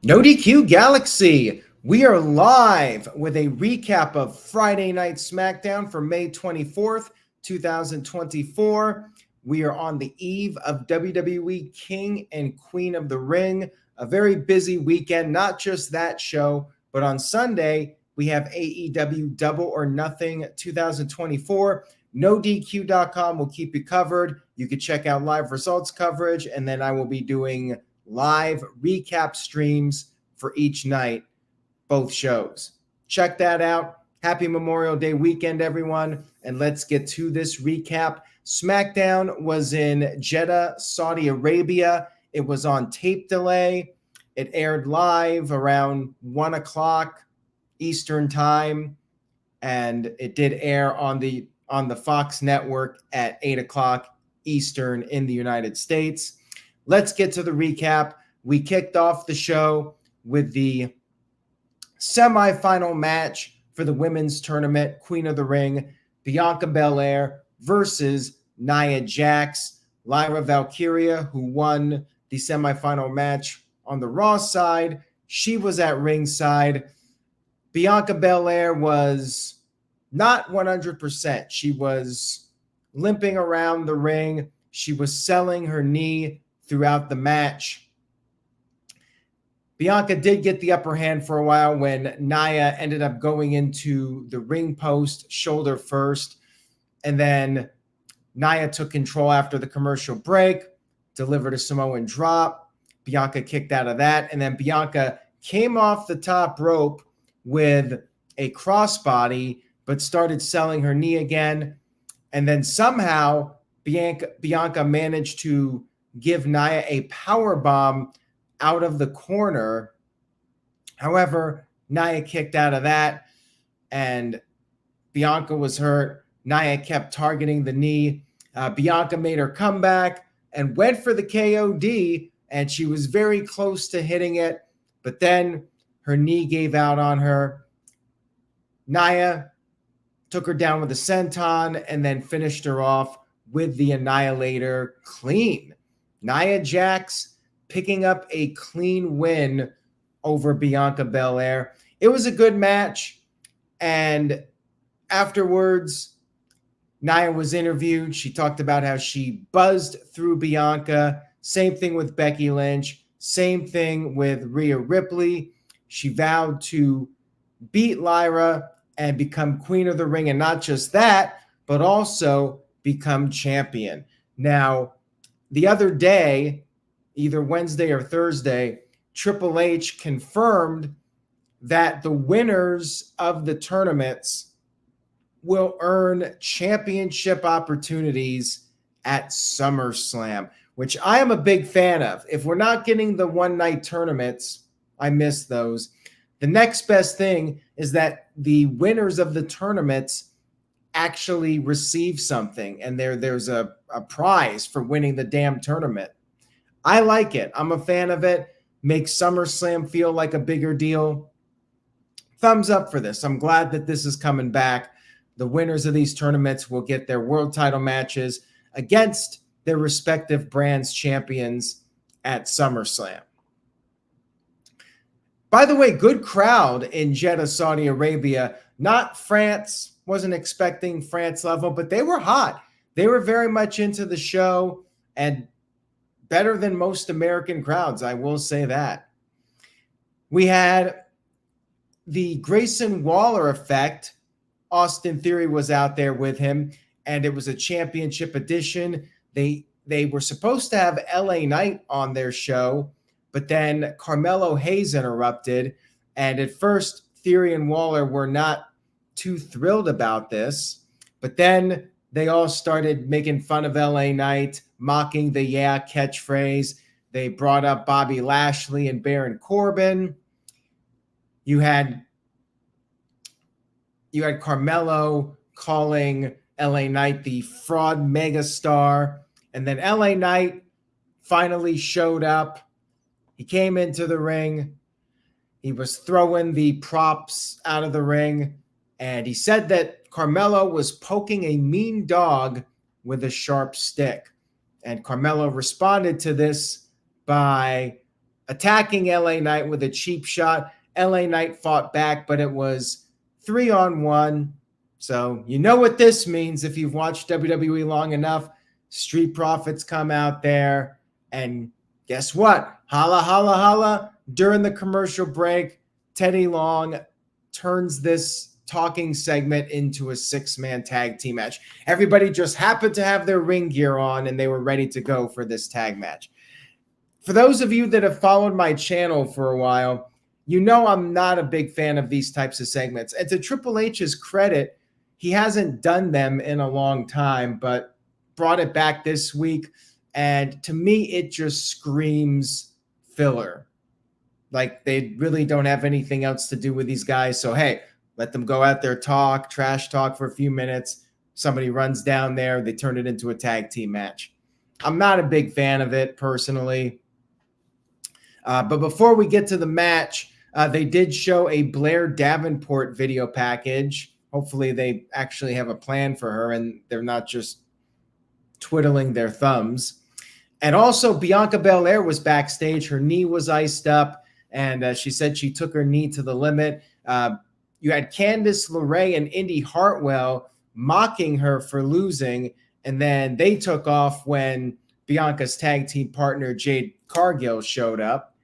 No DQ Galaxy. We are live with a recap of Friday Night Smackdown for May 24th, 2024. We are on the eve of WWE King and Queen of the Ring. A very busy weekend, not just that show, but on Sunday, we have AEW Double or Nothing 2024. NoDQ.com will keep you covered. You can check out live results coverage, and then I will be doing live recap streams for each night, both shows. Check that out. Happy Memorial Day weekend, everyone. And let's get to this recap. SmackDown was in Jeddah, Saudi Arabia. It was on tape delay. It aired live around 1 o'clock Eastern time. And it did air on the Fox network at 8 o'clock Eastern in the United States. Let's get to the recap. We kicked off the show with the semifinal match for the women's tournament, Queen of the Ring, Bianca Belair versus Nia Jax. Lyra Valkyria, who won the semifinal match on the Raw side, she was at ringside. Bianca Belair was not 100%. She was limping around the ring. She was selling her knee throughout the match. Bianca did get the upper hand for a while when Nia ended up going into the ring post shoulder first. And then Nia took control after the commercial break, delivered a Samoan drop. Bianca kicked out of that. And then Bianca came off the top rope with a crossbody, but started selling her knee again. And then somehow Bianca managed to give Nia a power bomb out of the corner. However, Nia kicked out of that and Bianca was hurt. Nia kept targeting the knee. Bianca made her comeback and went for the KOD, and she was very close to hitting it, but then her knee gave out on her. Nia took her down with a senton and then finished her off with the Annihilator clean. Nia Jax picking up a clean win over Bianca Belair. It was a good match, and afterwards, Nia was interviewed. She talked about how she buzzed through Bianca. Same thing with Becky Lynch. Same thing with Rhea Ripley. She vowed to beat Lyra and become Queen of the Ring, and not just that, but also become champion. Now, the other day, either Wednesday or Thursday, Triple H confirmed that the winners of the tournaments will earn championship opportunities at SummerSlam, which I am a big fan of. If we're not getting the one-night tournaments, I miss those. The next best thing is that the winners of the tournaments actually receive something, and there's a prize for winning the damn tournament. I like it. I'm a fan of it. Makes SummerSlam feel like a bigger deal. Thumbs up for this. I'm glad that this is coming back. The winners of these tournaments will get their world title matches against their respective brands' champions at SummerSlam. By the way, good crowd in Jeddah, Saudi Arabia. Not France. Wasn't expecting France level, but they were hot. They were very much into the show and better than most American crowds, I will say that. We had the Grayson Waller effect. Austin Theory was out there with him, and it was a championship edition. They were supposed to have LA Knight on their show, but then Carmelo Hayes interrupted, and at first Theory and Waller were not too thrilled about this, but then they all started making fun of LA Knight, mocking the "yeah" catchphrase. They brought up Bobby Lashley and Baron Corbin. You had Carmelo calling LA Knight the fraud megastar, and then LA Knight finally showed up. He came into the ring. He was throwing the props out of the ring. And he said that Carmelo was poking a mean dog with a sharp stick. And Carmelo responded to this by attacking LA Knight with a cheap shot. LA Knight fought back, but it was 3-on-1. So you know what this means if you've watched WWE long enough. Street Profits come out there, and guess what? Holla, holla, holla. During the commercial break, Teddy Long turns this talking segment into a 6-man tag team match. Everybody just happened to have their ring gear on, and they were ready to go for this tag match. For those of you that have followed my channel for a while, you know I'm not a big fan of these types of segments. And to Triple H's credit, he hasn't done them in a long time, but brought it back this week. And to me, it just screams filler. Like they really don't have anything else to do with these guys. So, hey, let them go out there, trash talk for a few minutes. Somebody runs down there. They turn it into a tag team match. I'm not a big fan of it personally. But before we get to the match, they did show a Blair Davenport video package. Hopefully they actually have a plan for her and they're not just twiddling their thumbs. And also Bianca Belair was backstage. Her knee was iced up, and she said she took her knee to the limit. You had Candice LeRae and Indy Hartwell mocking her for losing, and then they took off when Bianca's tag team partner Jade Cargill showed up.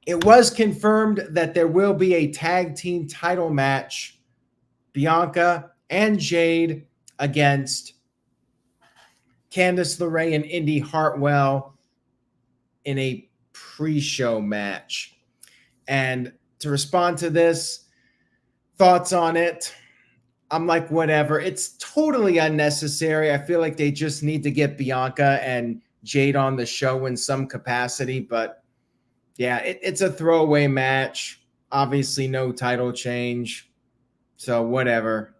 It was confirmed that there will be a tag team title match, Bianca and Jade against Candice LeRae and Indy Hartwell in a pre-show match. And to respond to this, thoughts on it, I'm like, whatever. It's totally unnecessary. I feel like they just need to get Bianca and Jade on the show in some capacity, but yeah, it's a throwaway match. Obviously, no title change. So, whatever.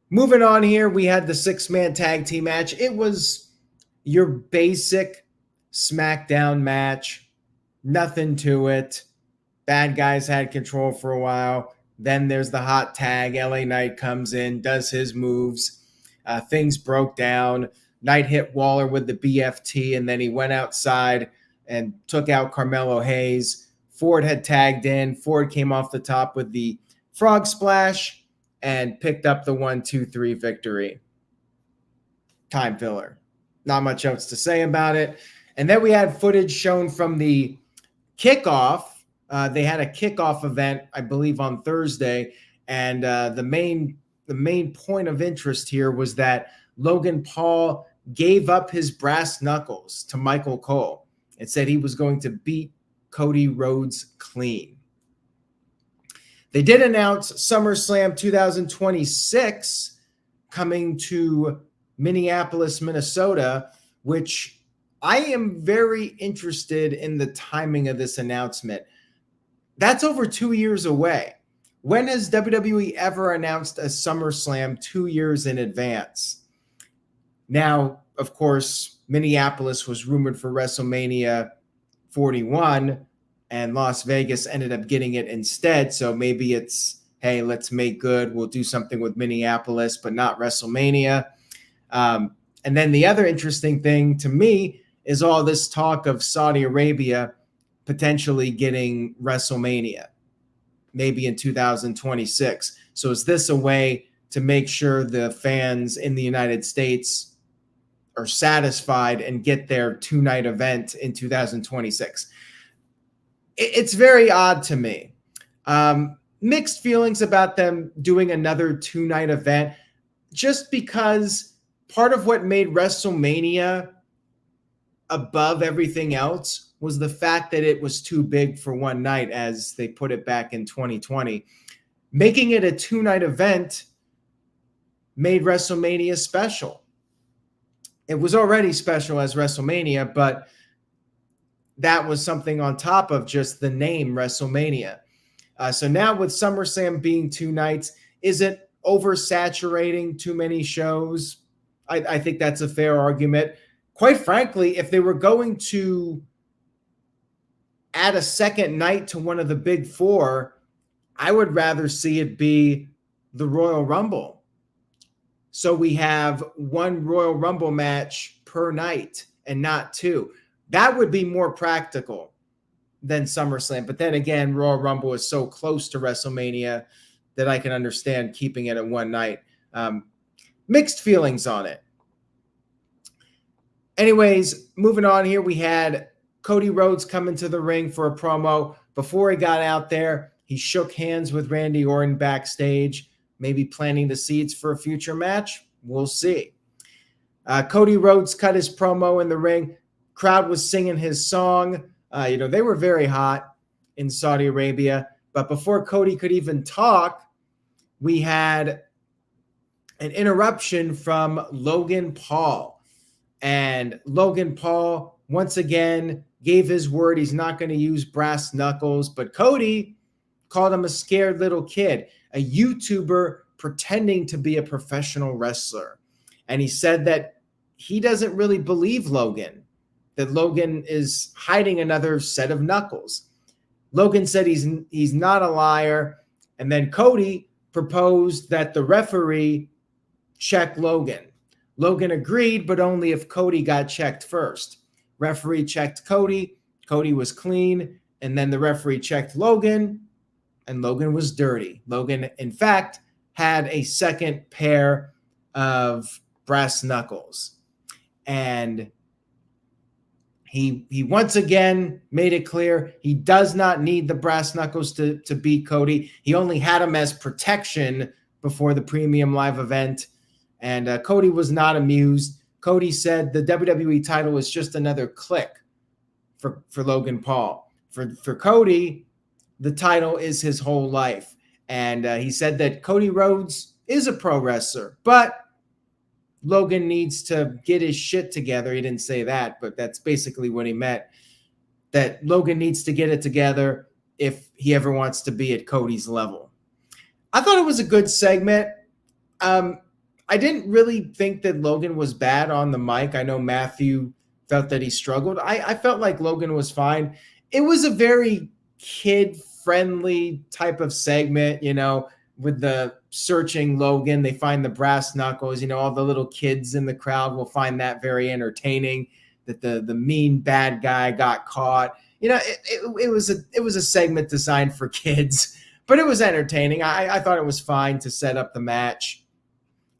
Moving on here, we had the 6-man tag team match. It was your basic SmackDown match. Nothing to it. Bad guys had control for a while. Then there's the hot tag. LA Knight comes in, does his moves. Things broke down. Knight hit Waller with the BFT, and then he went outside and took out Carmelo Hayes. Ford had tagged in. Ford came off the top with the frog splash and picked up the 1-2-3 victory. Time filler. Not much else to say about it. And then we had footage shown from the kickoff. They had a kickoff event, I believe, on Thursday. And the main point of interest here was that Logan Paul gave up his brass knuckles to Michael Cole and said he was going to beat Cody Rhodes clean. They did announce SummerSlam 2026 coming to Minneapolis, Minnesota, which I am very interested in the timing of this announcement. That's over 2 years away. When has WWE ever announced a SummerSlam 2 years in advance? Now, of course, Minneapolis was rumored for WrestleMania 41, and Las Vegas ended up getting it instead. So maybe it's, hey, let's make good. We'll do something with Minneapolis, but not WrestleMania. And then the other interesting thing to me is all this talk of Saudi Arabia potentially getting WrestleMania, maybe in 2026. So is this a way to make sure the fans in the United States are satisfied and get their 2-night event in 2026? It's very odd to me. Mixed feelings about them doing another 2-night event, just because part of what made WrestleMania above everything else was the fact that it was too big for one night, as they put it back in 2020. Making it a 2-night event made WrestleMania special. It was already special as WrestleMania, but that was something on top of just the name WrestleMania. So now with SummerSlam being 2 nights, is it oversaturating too many shows? I think that's a fair argument. Quite frankly, if they were going to add a second night to one of the big 4, I would rather see it be the Royal Rumble. So we have one Royal Rumble match per night and not 2. That would be more practical than SummerSlam. But then again, Royal Rumble is so close to WrestleMania that I can understand keeping it at one night. Mixed feelings on it. Anyways, moving on here, we had Cody Rhodes come into the ring for a promo. Before he got out there, he shook hands with Randy Orton backstage, maybe planting the seeds for a future match. We'll see. Cody Rhodes cut his promo in the ring. Crowd was singing his song. They were very hot in Saudi Arabia. But before Cody could even talk, we had an interruption from Logan Paul. And Logan Paul, once again, gave his word he's not going to use brass knuckles. But Cody called him a scared little kid, a YouTuber pretending to be a professional wrestler. And he said that he doesn't really believe Logan, that Logan is hiding another set of knuckles. Logan said he's not a liar. And then Cody proposed that the referee check Logan. Logan agreed, but only if Cody got checked first. Referee checked Cody. Cody was clean. And then the referee checked Logan, and Logan was dirty. Logan, in fact, had a second pair of brass knuckles. And he once again made it clear he does not need the brass knuckles to beat Cody. He only had them as protection before the premium live event. And Cody was not amused. Cody said the WWE title is just another click for Logan Paul. For Cody, the title is his whole life. And he said that Cody Rhodes is a pro wrestler, but Logan needs to get his shit together. He didn't say that, but that's basically what he meant. That Logan needs to get it together if he ever wants to be at Cody's level. I thought it was a good segment. I didn't really think that Logan was bad on the mic. I know Matthew felt that he struggled. I felt like Logan was fine. It was a very kid-friendly type of segment, with the searching Logan. They find the brass knuckles. All the little kids in the crowd will find that very entertaining, that the mean bad guy got caught. It was a segment designed for kids, but it was entertaining. I thought it was fine to set up the match.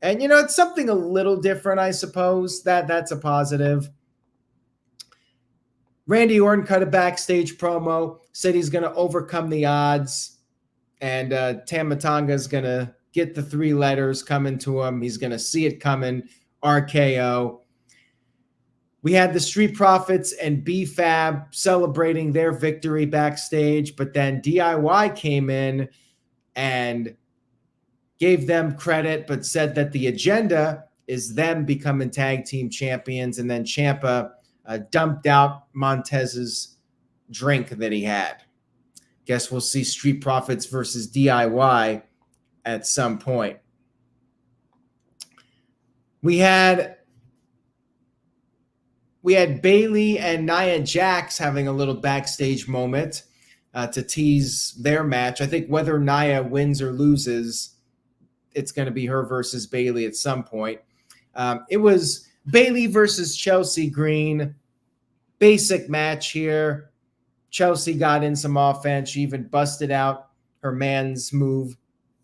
And, it's something a little different, I suppose. That's a positive. Randy Orton cut a backstage promo, said he's going to overcome the odds. And Tama Tonga is going to get the 3 letters coming to him. He's going to see it coming. RKO. We had the Street Profits and B-Fab celebrating their victory backstage. But then DIY came in and gave them credit, but said that the agenda is them becoming tag team champions. And then Ciampa dumped out Montez's drink that he had. Guess we'll see Street Profits versus DIY at some point. We had Bayley and Nia Jax having a little backstage moment to tease their match. I think whether Nia wins or loses, it's going to be her versus Bayley at some point. It was Bayley versus Chelsea Green. Basic match here. Chelsea got in some offense. She even busted out her man's move,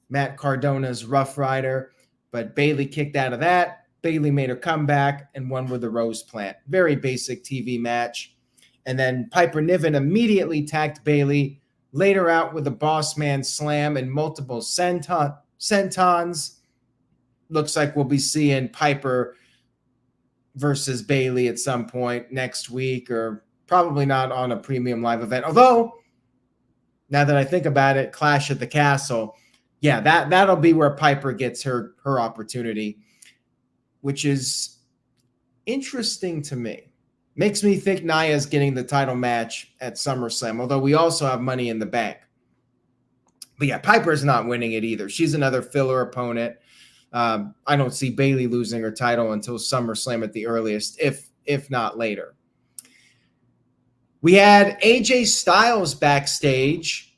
Matt Cardona's Rough Rider. But Bayley kicked out of that. Bayley made her comeback and won with the Rose Plant. Very basic TV match. And then Piper Niven immediately tagged Bayley, laid her out with a boss man slam and multiple sentons. Looks like we'll be seeing Piper versus Bayley at some point next week, or probably not on a premium live event. Although, now that I think about it, Clash at the Castle, yeah, that'll be where Piper gets her opportunity, which is interesting to me. Makes me think Nia's getting the title match at SummerSlam, although we also have Money in the Bank. But yeah, Piper's not winning it either. She's another filler opponent. I don't see Bayley losing her title until SummerSlam at the earliest, if not later. We had AJ Styles backstage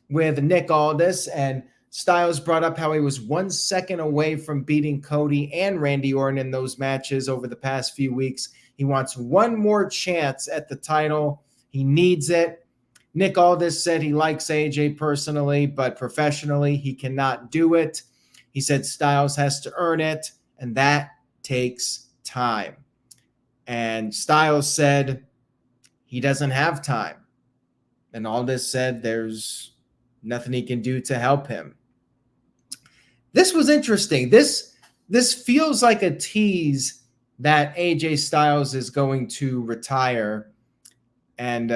with Nick Aldis, and Styles brought up how he was 1 second away from beating Cody and Randy Orton in those matches over the past few weeks. He wants one more chance at the title. He needs it. Nick Aldis said he likes AJ personally, but professionally, he cannot do it. He said Styles has to earn it, and that takes time. And Styles said he doesn't have time. And Aldis said there's nothing he can do to help him. This was interesting. This feels like a tease that AJ Styles is going to retire. And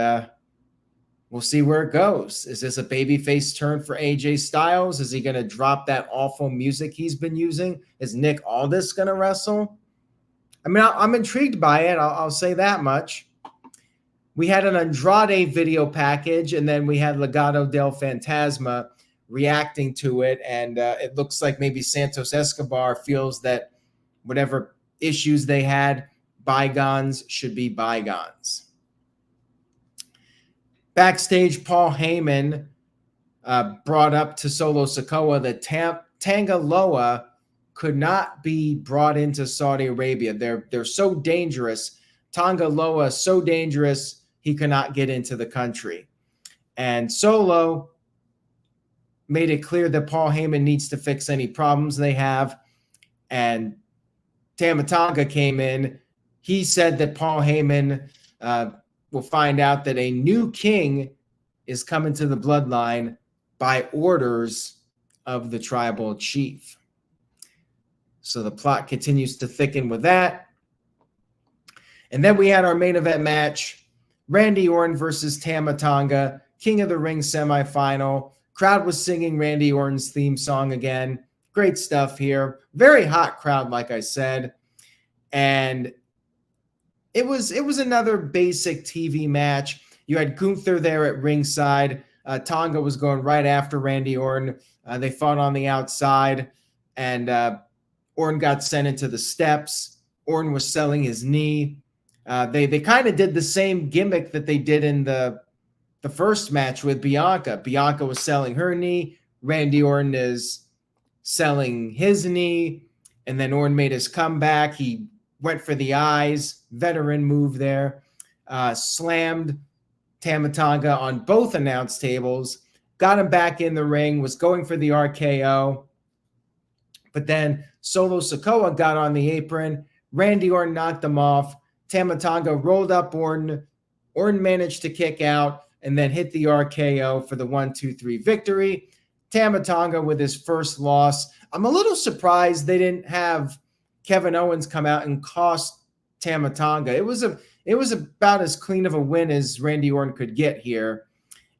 we'll see where it goes. Is this a babyface turn for AJ Styles? Is he going to drop that awful music he's been using? Is Nick Aldis going to wrestle? I mean, I'm intrigued by it. I'll say that much. We had an Andrade video package, and then we had Legado del Fantasma reacting to it, and it looks like maybe Santos Escobar feels that whatever issues they had, bygones should be bygones. Backstage, Paul Heyman brought up to Solo Sikoa that Tonga Loa could not be brought into Saudi Arabia. They're so dangerous. Tonga Loa is so dangerous, he cannot get into the country. And Solo made it clear that Paul Heyman needs to fix any problems they have. And Tama Tonga came in. He said that Paul Heyman will find out that a new king is coming to the bloodline by orders of the tribal chief. So the plot continues to thicken with that. And then we had our main event match, Randy Orton versus Tama Tonga, King of the Ring semifinal. Crowd was singing Randy Orton's theme song again. Great stuff here. Very hot crowd, like I said. And it was another basic TV match. You had Gunther there at ringside. Tonga was going right after Randy Orton. They fought on the outside, and Orton got sent into the steps. Orton was selling his knee. They kind of did the same gimmick that they did in the first match with Bianca. Bianca was selling her knee. Randy Orton is selling his knee. And then Orton made his comeback. He went for the eyes. Veteran move there. Slammed Tama Tonga on both announce tables. Got him back in the ring. Was going for the RKO. But then Solo Sikoa got on the apron. Randy Orton knocked him off. Tama Tonga rolled up Orton. Orton managed to kick out and then hit the RKO for the 1-2-3 victory. Tama Tonga with his first loss. I'm a little surprised they didn't have Kevin Owens come out and cost Tama Tonga. It was about as clean of a win as Randy Orton could get here.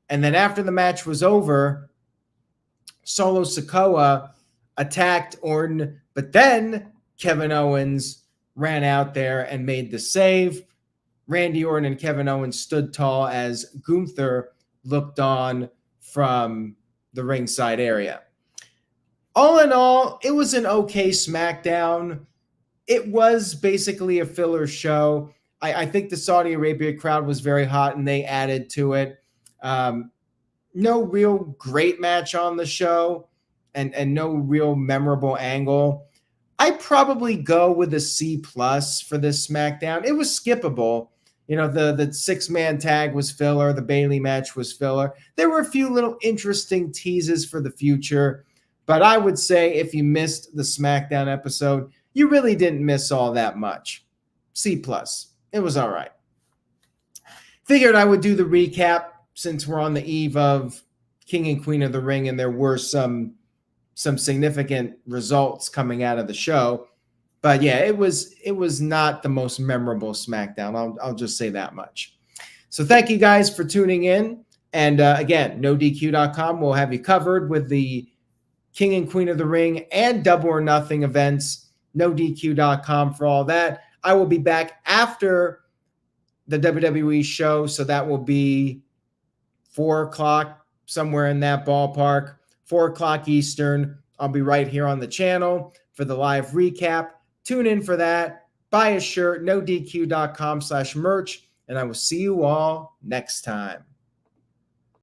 And then after the match was over, Solo Sikoa attacked Orton, but then Kevin Owens ran out there and made the save. Randy Orton and Kevin Owens stood tall as Gunther looked on from the ringside area. All in all, it was an okay SmackDown. It was basically a filler show. I think the Saudi Arabia crowd was very hot and they added to it. No real great match on the show and no real memorable angle. I probably go with a C+ for this SmackDown. It was skippable. You know, the six-man tag was filler. The Bayley match was filler. There were a few little interesting teases for the future. But I would say if you missed the SmackDown episode, you really didn't miss all that much. C+. It was all right. Figured I would do the recap since we're on the eve of King and Queen of the Ring and there were some significant results coming out of the show. But yeah, it was not the most memorable SmackDown. I'll just say that much. So thank you guys for tuning in. And again, NoDQ.com will have you covered with the King and Queen of the Ring and Double or Nothing events. NoDQ.com for all that. I will be back after the WWE show, so that will be 4 o'clock, somewhere in that ballpark, 4 o'clock Eastern. I'll be right here on the channel for the live recap. Tune in for that. Buy a shirt, NoDQ.com/merch, and I will see you all next time.